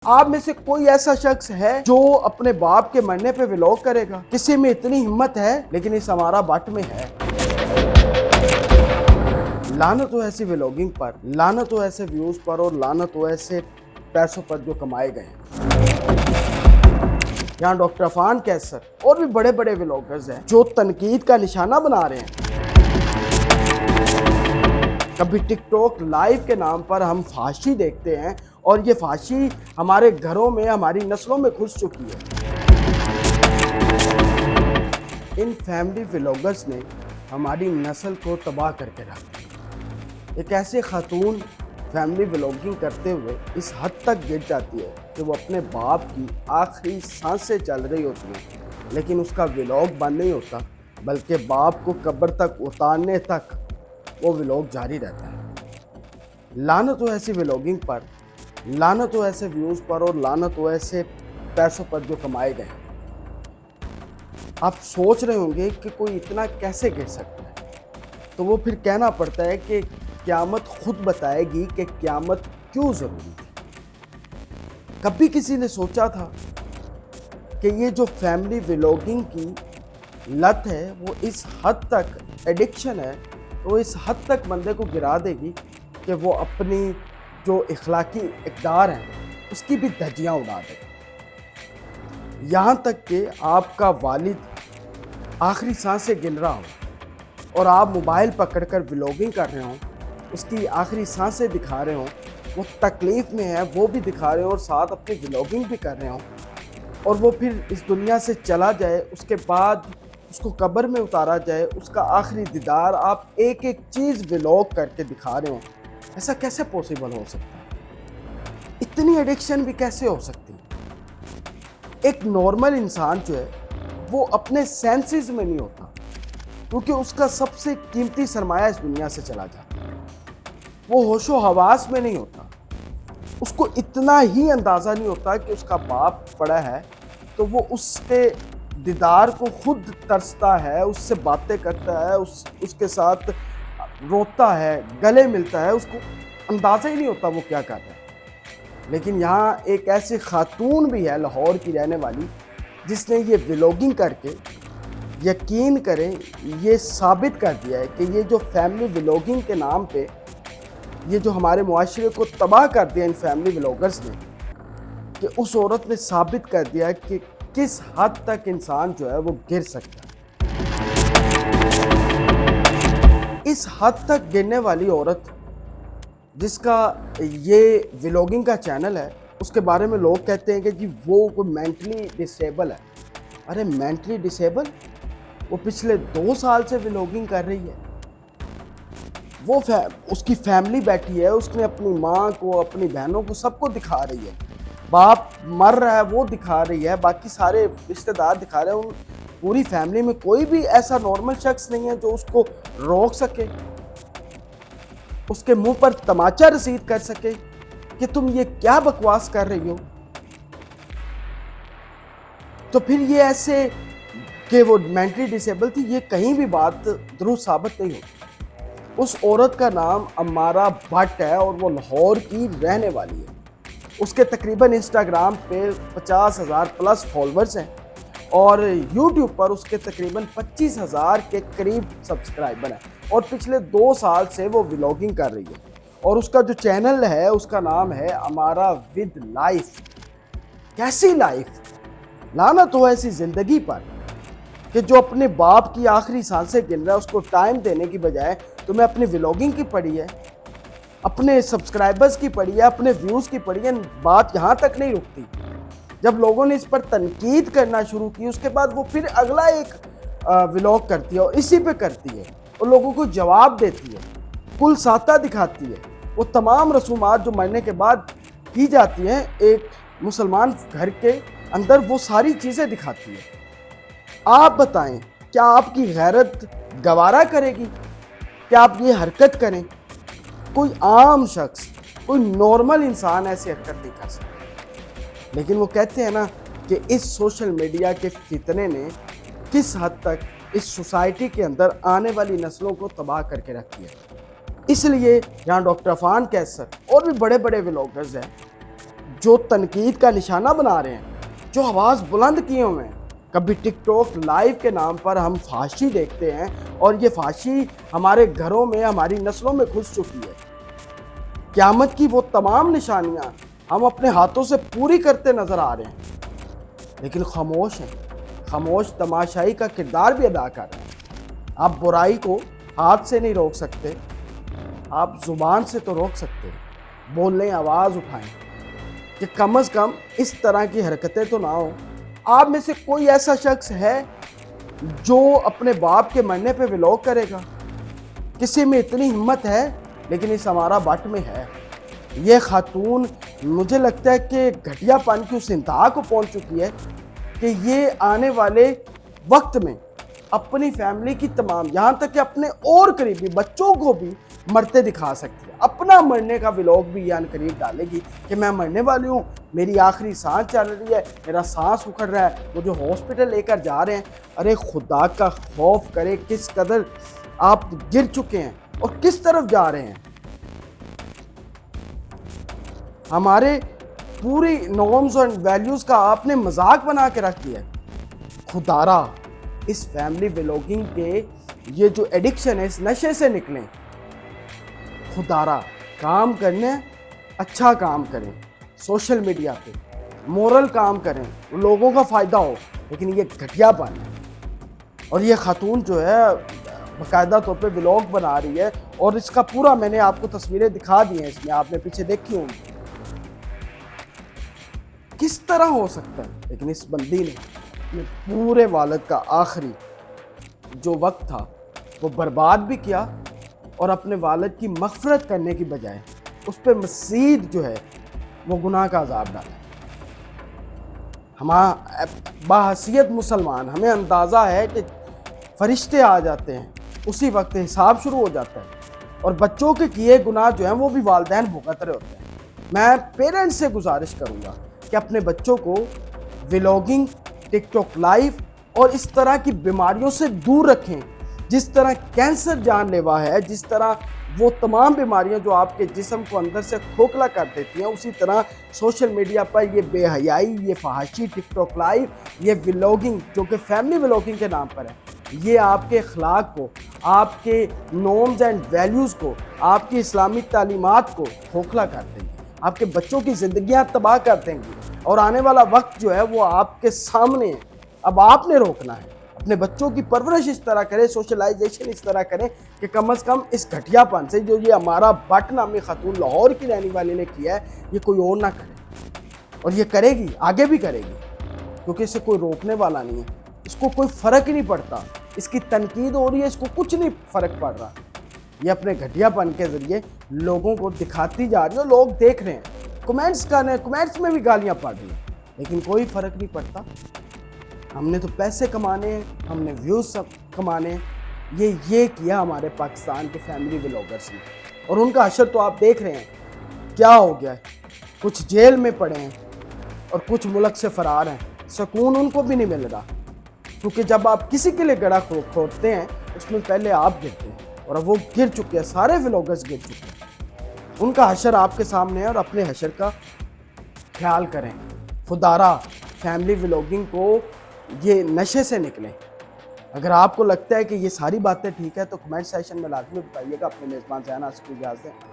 آپ میں سے کوئی ایسا شخص ہے جو اپنے باپ کے مرنے پہ ولاگ کرے گا؟ کسی میں اتنی ہمت ہے، لیکن اس ہمارا بٹ میں ہے۔ لعنت ہو ایسی ولاگنگ پر، لعنت ہو ایسے ویوز پر، اور لعنت ہو ایسے پیسوں پر جو کمائے گئے ہیں۔ یہاں ڈاکٹر عفان کیسر اور بھی بڑے بڑے ولاگرز ہیں جو تنقید کا نشانہ بنا رہے ہیں۔ کبھی ٹک ٹاک لائیو کے نام پر ہم فحاشی دیکھتے ہیں، اور یہ فحاشی ہمارے گھروں میں، ہماری نسلوں میں گھس چکی ہے۔ ان فیملی ولاگرز نے ہماری نسل کو تباہ کر کے رکھ دیا۔ ایک ایسے خاتون فیملی ولاگنگ کرتے ہوئے اس حد تک گر جاتی ہے کہ وہ اپنے باپ کی آخری سانسیں چل رہی ہوتی ہیں، لیکن اس کا ولاگ بند نہیں ہوتا، بلکہ باپ کو قبر تک اتارنے تک وہ ولاگ جاری رہتا ہے۔ لعنت ہو ایسی ولاگنگ پر، لعنت ہو ایسے ویوز پر، اور لعنت ہو ایسے پیسوں پر جو کمائے گئے ہیں۔ آپ سوچ رہے ہوں گے کہ کوئی اتنا کیسے گر سکتا ہے، تو وہ پھر کہنا پڑتا ہے کہ قیامت خود بتائے گی کہ قیامت کیوں ضروری تھی۔ کبھی کسی نے سوچا تھا کہ یہ جو فیملی ولاگنگ کی لت ہے وہ اس حد تک ایڈکشن ہے، وہ اس حد تک بندے کو گرا دے گی کہ وہ اپنی جو اخلاقی اقدار ہیں اس کی بھی دھجیاں اڑا دے گا۔ یہاں تک کہ آپ کا والد آخری سانسیں گن رہا ہو اور آپ موبائل پکڑ کر ولاگنگ کر رہے ہوں، اس کی آخری سانسیں دکھا رہے ہوں، وہ تکلیف میں ہے وہ بھی دکھا رہے ہوں، اور ساتھ اپنی ولاگنگ بھی کر رہے ہوں، اور وہ پھر اس دنیا سے چلا جائے، اس کے بعد اس کو قبر میں اتارا جائے، اس کا آخری دیدار آپ ایک ایک چیز ولاگ کر کے دکھا رہے ہوں۔ ایسا کیسے پوسیبل ہو سکتا ہے؟ اتنی ایڈکشن بھی کیسے ہو سکتی ہے؟ ایک نارمل انسان جو ہے وہ اپنے سینسز میں نہیں ہوتا، کیونکہ اس کا سب سے قیمتی سرمایہ اس دنیا سے چلا جاتا ہے۔ وہ ہوش و حواس میں نہیں ہوتا، اس کو اتنا ہی اندازہ نہیں ہوتا کہ اس کا باپ پڑا ہے، تو وہ اس کے دیدار کو خود ترستا ہے، اس سے باتیں کرتا ہے، اس کے ساتھ روتا ہے، گلے ملتا ہے، اس کو اندازہ ہی نہیں ہوتا وہ کیا کر رہا ہے۔ لیکن یہاں ایک ایسی خاتون بھی ہے لاہور کی رہنے والی، جس نے یہ ولاگنگ کر کے، یقین کریں، یہ ثابت کر دیا ہے کہ یہ جو فیملی ولاگنگ کے نام پہ یہ جو ہمارے معاشرے کو تباہ کر دیا ان فیملی ولاگرز نے، کہ اس عورت نے ثابت کر دیا کہ کس حد تک انسان جو ہے وہ گر سکتا ہے۔ اس حد تک گرنے والی عورت جس کا یہ ولاگنگ کا چینل ہے، اس کے بارے میں لوگ کہتے ہیں کہ جی وہ کوئی مینٹلی ڈسیبل ہے۔ ارے مینٹلی ڈسیبل؟ وہ پچھلے 2 سال سے ولاگنگ کر رہی ہے۔ اس کی فیملی بیٹھی ہے، اس نے اپنی ماں کو، اپنی بہنوں کو، سب کو دکھا رہی ہے۔ باپ مر رہا ہے وہ دکھا رہی ہے، باقی سارے رشتہ دار دکھا رہے ہیں۔ پوری فیملی میں کوئی بھی ایسا نارمل شخص نہیں ہے جو اس کو روک سکے، اس کے منہ پر تماچا رسید کر سکے کہ تم یہ کیا بکواس کر رہی ہو۔ تو پھر یہ ایسے کہ وہ مینٹلی ڈسیبل تھی، یہ کہیں بھی بات درست ثابت نہیں ہوتی۔ اس عورت کا نام امارہ بھٹ ہے اور وہ لاہور کی رہنے والی ہے۔ اس کے تقریباً انسٹاگرام پہ 50,000 پلس فالورز ہیں، اور یوٹیوب پر اس کے تقریباً 25,000 کے قریب سبسکرائبر ہیں، اور پچھلے 2 سال سے وہ ولاگنگ کر رہی ہے۔ اور اس کا جو چینل ہے اس کا نام ہے امارہ ود لائف۔ کیسی لائف؟ لعنت ہو ایسی زندگی پر کہ جو اپنے باپ کی آخری سانسیں گن رہا ہے، اس کو ٹائم دینے کی بجائے تمہیں اپنی ولاگنگ کی پڑی ہے، اپنے سبسکرائبرز کی پڑی ہے، اپنے ویوز کی پڑی ہے۔ بات یہاں تک نہیں رکتی، جب لوگوں نے اس پر تنقید کرنا شروع کی، اس کے بعد وہ پھر اگلا ایک ولاگ کرتی ہے اور اسی پہ کرتی ہے، اور لوگوں کو جواب دیتی ہے، کل ساتہ دکھاتی ہے، وہ تمام رسومات جو مرنے کے بعد کی جاتی ہیں ایک مسلمان گھر کے اندر، وہ ساری چیزیں دکھاتی ہے۔ آپ بتائیں، کیا آپ کی غیرت گوارا کرے گی کہ آپ یہ حرکت کریں؟ کوئی عام شخص، کوئی نارمل انسان ایسی حرکت نہیں کر سکتا۔ لیکن وہ کہتے ہیں نا کہ اس سوشل میڈیا کے فتنے نے کس حد تک اس سوسائٹی کے اندر آنے والی نسلوں کو تباہ کر کے رکھ دیا۔ اس لیے یہاں ڈاکٹر عفان کیسر اور بھی بڑے بڑے ولاگرز ہیں جو تنقید کا نشانہ بنا رہے ہیں، جو آواز بلند کیے ہوئے ہیں. کبھی ٹک ٹاک لائیو کے نام پر ہم فحاشی دیکھتے ہیں اور یہ فحاشی ہمارے گھروں میں، ہماری نسلوں میں گھس چکی ہے. قیامت کی وہ تمام نشانیاں ہم اپنے ہاتھوں سے پوری کرتے نظر آ رہے ہیں، لیکن خاموش ہیں، خاموش تماشائی کا کردار بھی ادا کر رہے ہیں. آپ برائی کو ہاتھ سے نہیں روک سکتے، آپ زبان سے تو روک سکتے ہیں. بولیں، آواز اٹھائیں کہ کم از کم اس طرح کی حرکتیں تو نہ ہوں. آپ میں سے کوئی ایسا شخص ہے جو اپنے باپ کے مرنے پہ ولاگ کرے گا؟ کسی میں اتنی ہمت ہے؟ لیکن اس ہمارا بٹ میں ہے. یہ خاتون مجھے لگتا ہے کہ گھٹیا پن کی اس انتہا کو پہنچ چکی ہے کہ یہ آنے والے وقت میں اپنی فیملی کی تمام، یہاں تک کہ اپنے اور قریبی بچوں کو بھی مرتے دکھا سکتی ہے. اپنا مرنے کا ولاگ بھی یہ ان قریب ڈالے گی کہ میں مرنے والی ہوں، میری آخری سانس چل رہی ہے، میرا سانس اکھڑ رہا ہے، مجھے ہاسپٹل لے کر جا رہے ہیں. ارے خدا کا خوف کرے، کس قدر آپ گر چکے ہیں اور کس طرف جا رہے ہیں. ہمارے پوری نارمز اور ویلیوز کا آپ نے مذاق بنا کے رکھ دیا ہے. خدارا اس فیملی ولاگنگ کے یہ جو ایڈکشن ہے، اس نشے سے نکلیں. خدارا کام کرنے، اچھا کام کریں، سوشل میڈیا پہ مورل کام کریں، لوگوں کا فائدہ ہو، لیکن یہ گھٹیا پن ہے. اور یہ خاتون جو ہے باقاعدہ طور پہ ولاگ بنا رہی ہے اور اس کا پورا میں نے آپ کو تصویریں دکھا دی ہیں، اس میں آپ نے پیچھے دیکھی ہوں گی. کس طرح ہو سکتا ہے؟ لیکن اس بندی نے اپنے پورے والد کا آخری جو وقت تھا وہ برباد بھی کیا اور اپنے والد کی مغفرت کرنے کی بجائے اس پہ مزید جو ہے وہ گناہ کا عذاب ڈالا. ہمارا باحثیت مسلمان ہمیں اندازہ ہے کہ فرشتے آ جاتے ہیں، اسی وقت حساب شروع ہو جاتا ہے اور بچوں کے کیے گناہ جو ہیں وہ بھی والدین بھگت رہے ہوتے ہیں. میں پیرنٹس سے گزارش کروں گا کہ اپنے بچوں کو ولاگنگ، ٹک ٹاک لائیو اور اس طرح کی بیماریوں سے دور رکھیں. جس طرح کینسر جان لیوا ہے، جس طرح وہ تمام بیماریاں جو آپ کے جسم کو اندر سے کھوکھلا کر دیتی ہیں، اسی طرح سوشل میڈیا پر یہ بے حیائی، یہ فحاشی، ٹک ٹاک لائیو، یہ ولاگنگ جو کہ فیملی ولاگنگ کے نام پر ہے، یہ آپ کے اخلاق کو، آپ کے نارمز اینڈ ویلیوز کو، آپ کی اسلامی تعلیمات کو کھوکھلا کر دیں گے، آپ کے بچوں کی زندگیاں تباہ کر دیں گے. اور آنے والا وقت جو ہے وہ آپ کے سامنے ہے. اب آپ نے روکنا ہے. اپنے بچوں کی پرورش اس طرح کریں، سوشلائزیشن اس طرح کریں کہ کم از کم اس گھٹیا پن سے جو یہ ہمارا بٹ نامی خاتون لاہور کی رہنے والے نے کیا ہے، یہ کوئی اور نہ کرے. اور یہ کرے گی، آگے بھی کرے گی، کیونکہ اسے کوئی روکنے والا نہیں ہے. اس کو کوئی فرق ہی نہیں پڑتا. اس کی تنقید ہو رہی ہے، اس کو کچھ نہیں فرق پڑ رہا. یہ اپنے گھٹیا پن کے ذریعے لوگوں کو دکھاتی جا رہی ہے، لوگ دیکھ رہے ہیں، کمنٹس میں بھی گالیاں پڑ رہی ہیں، لیکن کوئی فرق نہیں پڑتا. ہم نے تو پیسے کمانے ہیں، ہم نے ویوز کمانے ہیں. یہ کیا ہمارے پاکستان کے فیملی ولاگرز نے، اور ان کا حشر تو آپ دیکھ رہے ہیں کیا ہو گیا ہے. کچھ جیل میں پڑے ہیں اور کچھ ملک سے فرار ہیں. سکون ان کو بھی نہیں مل رہا، کیونکہ جب آپ کسی کے لیے گڑھا کھودتے ہیں اس میں پہلے آپ گرتے ہیں، اور اب وہ گر چکے ہیں، سارے ولاگرز گر چکے ہیں. ان کا حشر آپ کے سامنے ہے اور اپنے حشر کا خیال کریں. خدارا فیملی ولاگنگ کو یہ نشے سے نکلیں. اگر آپ کو لگتا ہے کہ یہ ساری باتیں ٹھیک ہے تو کمنٹ سیکشن میں لازمی بتائیے گا. اپنے میزبان ذہان آصف کو اجازت دیں.